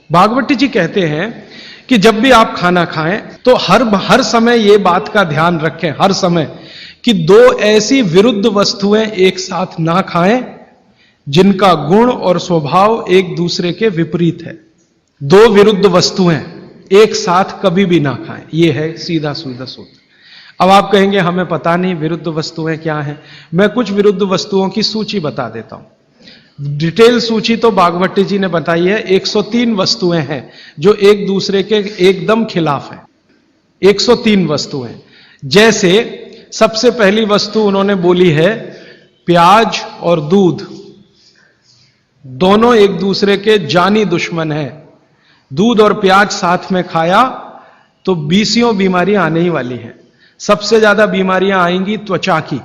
भागवती जी कहते हैं कि जब भी आप खाना खाएं तो हर समय ये बात का ध्यान रखें, हर समय, कि दो ऐसी विरुद्ध वस्तुएं एक साथ ना खाएं जिनका गुण और स्वभाव एक दूसरे के विपरीत है। दो विरुद्ध वस्तुएं एक साथ कभी भी ना खाएं, यह है सीधा सूधा सूत्र। अब आप कहेंगे हमें पता नहीं विरुद्ध वस्तुएं क्या हैं। मैं कुछ विरुद्ध वस्तुओं की सूची बता देता हूं। डिटेल सूची तो भागवती जी ने बताई है। 103 वस्तुएं हैं जो एक दूसरे के एकदम खिलाफ हैं। 103 वस्तुएं। जैसे सबसे पहली वस्तु उन्होंने बोली है, प्याज और दूध दोनों एक दूसरे के जानी दुश्मन हैं। दूध और प्याज साथ में खाया तो 20 बीमारियां आने ही वाली हैं। सबसे ज्यादा बीमारियां आएंगी त्वचा की।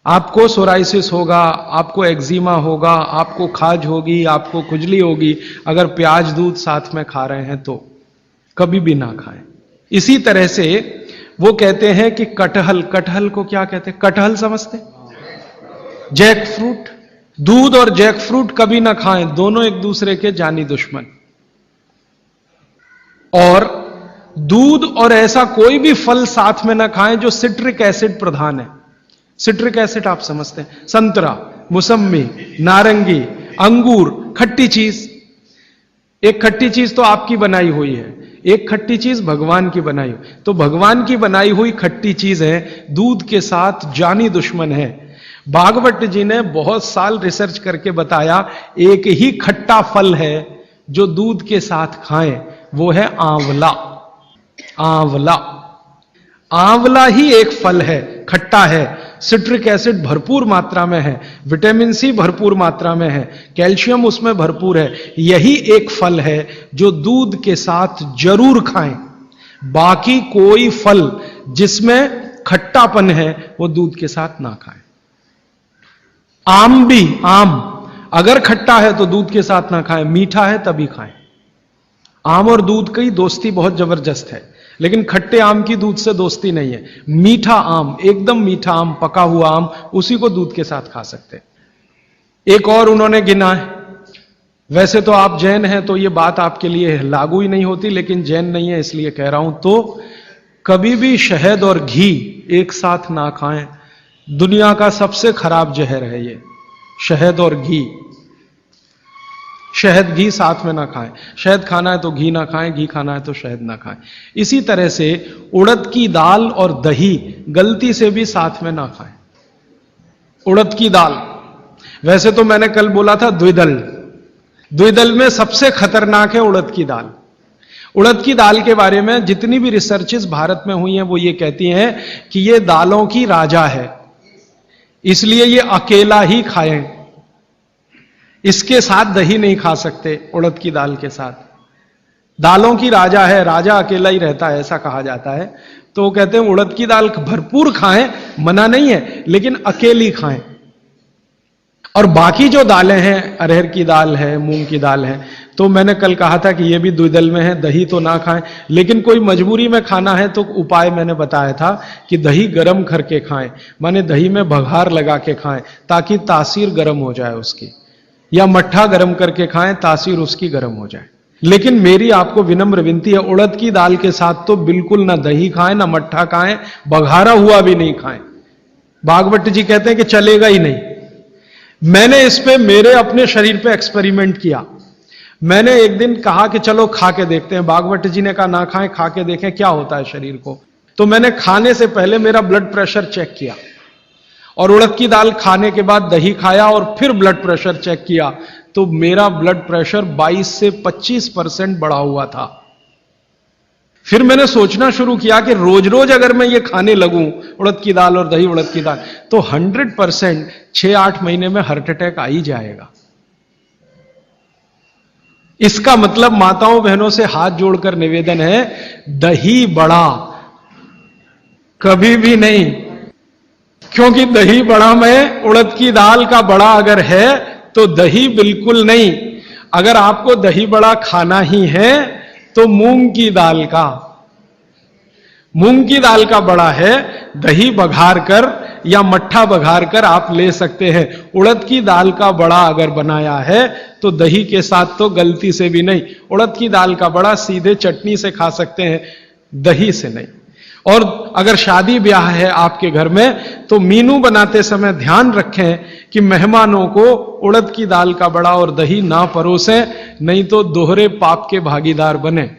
आपको सोराइसिस होगा, आपको एक्जिमा होगा, आपको खाज होगी, आपको खुजली होगी अगर प्याज दूध साथ में खा रहे हैं तो कभी भी ना खाएं। इसी तरह से वो कहते हैं कि कटहल को क्या कहते हैं? कटहल समझते? Jackfruit. दूध और जैक फ्रूट कभी ना खाएं, दोनों एक दूसरे के जानी दुश्मन। और दूध और ऐसा कोई भी फल साथ में ना खाएं जो सिट्रिक एसिड प्रधान है। सिट्रिक एसिड आप समझते हैं? संतरा, मौसम्मी, नारंगी, अंगूर, खट्टी चीज। एक खट्टी चीज तो आपकी बनाई हुई है, एक खट्टी चीज भगवान की बनाई हुई। तो भगवान की बनाई हुई खट्टी चीज है, दूध के साथ जानी दुश्मन है। भागवत जी ने बहुत साल रिसर्च करके बताया, एक ही खट्टा फल है जो दूध के साथ खाएं, वो है आंवला। आंवला, आंवला ही एक फल है, खट्टा है, सिट्रिक एसिड भरपूर मात्रा में है, विटामिन सी भरपूर मात्रा में है, कैल्शियम उसमें भरपूर है। यही एक फल है जो दूध के साथ जरूर खाएं। बाकी कोई फल जिसमें खट्टापन है वो दूध के साथ ना खाएं। आम भी, आम अगर खट्टा है तो दूध के साथ ना खाएं, मीठा है तभी खाएं। आम और दूध की दोस्ती बहुत जबरदस्त है, लेकिन खट्टे आम की दूध से दोस्ती नहीं है। मीठा आम, एकदम मीठा आम, पका हुआ आम, उसी को दूध के साथ खा सकते हैं। एक और उन्होंने गिना है। वैसे तो आप जैन हैं तो ये बात आपके लिए लागू ही नहीं होती, लेकिन जैन नहीं है इसलिए कह रहा हूं। तो कभी भी शहद और घी एक साथ ना खाएं। दुनिया का सबसे खराब जहर है ये, शहद और घी। शहद घी साथ में ना खाएं। शहद खाना है तो घी ना खाएं, घी खाना है तो शहद ना खाएं। इसी तरह से उड़द की दाल और दही गलती से भी साथ में ना खाएं। उड़द की दाल, वैसे तो मैंने कल बोला था द्विदल, द्विदल में सबसे खतरनाक है उड़द की दाल। उड़द की दाल के बारे में जितनी भी रिसर्चेस भारत में हुई हैं वो ये कहती हैं कि ये दालों की राजा है, इसलिए ये अकेला ही खाएं। इसके साथ दही नहीं खा सकते। उड़द की दाल के साथ, दालों की राजा है, राजा अकेला ही रहता है ऐसा कहा जाता है। तो कहते हैं उड़द की दाल भरपूर खाएं, मना नहीं है, लेकिन अकेली खाएं। और बाकी जो दालें हैं, अरहर की दाल है, मूंग की दाल है, तो मैंने कल कहा था कि ये भी द्विदल में है, दही तो ना खाएं। लेकिन कोई मजबूरी में खाना है तो उपाय मैंने बताया था कि दही गर्म करके खाएं, माने दही में बघार लगा के खाएं ताकि तासीर गर्म हो जाए उसकी, या मट्ठा गर्म करके खाएं तासीर उसकी गर्म हो जाए। लेकिन मेरी आपको विनम्र विनती है, उड़द की दाल के साथ तो बिल्कुल ना दही खाएं, ना मट्ठा खाएं, बघारा हुआ भी नहीं खाएं। भागवत जी कहते हैं कि चलेगा ही नहीं। मैंने इस पे मेरे अपने शरीर पे एक्सपेरिमेंट किया। मैंने एक दिन कहा कि चलो खा के देखते हैं। भागवत जी ने कहा ना खाएं, खा के देखें क्या होता है शरीर को। तो मैंने खाने से पहले मेरा ब्लड प्रेशर चेक किया, और उड़द की दाल खाने के बाद दही खाया और फिर ब्लड प्रेशर चेक किया, तो मेरा ब्लड प्रेशर 22 से 25% बढ़ा हुआ था। फिर मैंने सोचना शुरू किया कि रोज रोज अगर मैं ये खाने लगूं उड़द की दाल और दही उड़द की दाल, तो 100% 6-8 महीने में हार्ट अटैक आ ही जाएगा। इसका मतलब माताओं बहनों से हाथ जोड़कर निवेदन है, दही बड़ा कभी भी नहीं, क्योंकि दही बड़ा में उड़द की दाल का बड़ा अगर है तो दही बिल्कुल नहीं। अगर आपको दही बड़ा खाना ही है तो मूंग की दाल का बड़ा है। दही बघार कर या मट्ठा बघार कर आप ले सकते हैं। उड़द की दाल का बड़ा अगर बनाया है तो दही के साथ तो गलती से भी नहीं। उड़द की दाल का बड़ा सीधे चटनी से खा सकते हैं, दही से नहीं। और अगर शादी ब्याह है आपके घर में तो मीनू बनाते समय ध्यान रखें कि मेहमानों को उड़द की दाल का बड़ा और दही ना परोसें, नहीं तो दोहरे पाप के भागीदार बने।